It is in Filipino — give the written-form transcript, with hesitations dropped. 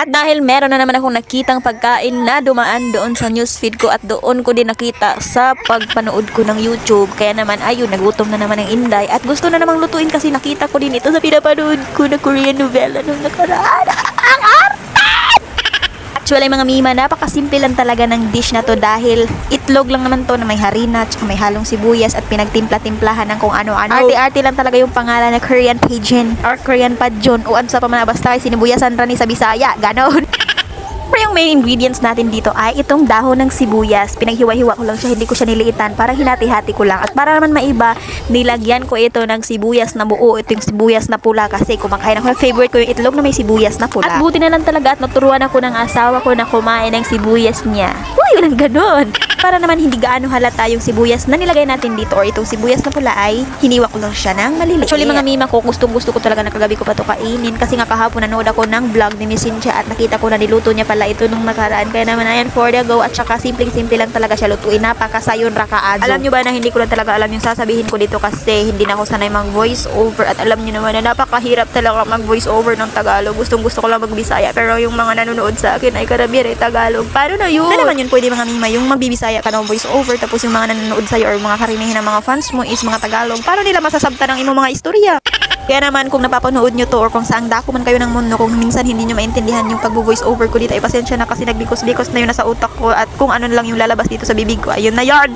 At dahil meron na naman akong nakitang pagkain na dumaan doon sa newsfeed ko at doon ko din nakita sa pagpanood ko ng YouTube. Kaya naman ayun, nagutom na naman ang Inday at gusto na namang lutuin kasi nakita ko din ito sa pinapanood ko na Korean novela nung nakaraan. Ang arte! Actually mga mima, napakasimple lang talaga ng dish na to dahil itlog lang naman to na may harina at may halong sibuyas at pinagtimpla-timplahan ng kung ano-ano. Arte-arte lang talaga yung pangalan na Korean Pigeon or Korean Padjon o ano sa pamana basta sinibuyasan rani sa Bisaya, ganon. Pero yung main ingredients natin dito ay itong dahon ng sibuyas. Pinaghiwa-hiwa ko lang siya, hindi ko siya niliitan. Parang hinati-hati ko lang. At para naman maiba, nilagyan ko ito ng sibuyas na buo. Ito yung sibuyas na pula kasi kumakain ako. Favorite ko yung itlog na may sibuyas na pula. At buti na lang talaga at naturuan ako ng asawa ko na kumain ng sibuyas niya. Uy, walang ganon. Para naman hindi gaano halata yung sibuyas na nilagay natin dito or itong sibuyas na pula ay hiniwa ko lang siya ng maliliit. Actually mga mima ko, gustong-gusto ko talaga na kagabi ko pa to kainin kasi nga kahapon nanood ako ng vlog ni Miss Cynthia at nakita ko na niluto niya pala ito nung nakaraan. Kaya naman ayan, for the go at saka simpleng-simple lang talaga siya lutuin. Napakasayon rakaadso. Alam nyo ba na hindi ko lang talaga alam yung sasabihin ko dito kasi hindi na ako sanay mag voice over at alam nyo naman na napakahirap talaga mag voice over ng Tagalog. Gustong-gusto ko lang mag-Bisaya pero yung mga nanonood sa akin ay karamihan ay Tagalog. Paano na yun? Na naman yun pwede mga mima yung magbibisaya ka ng voice over tapos yung mga nanonood sa'yo or mga karamihan ng mga fans mo is mga Tagalog. Paano nila masasabta ng imong mga istorya? Kaya naman kung napapanood nyo to or kung saang dako man kayo ng mundo, kung minsan hindi nyo maintindihan yung pag-voice over ko dito, ay pasensya na kasi nagbikos-bikos na yun nasa utak ko at kung ano lang yung lalabas dito sa bibig ko, ayun na yun!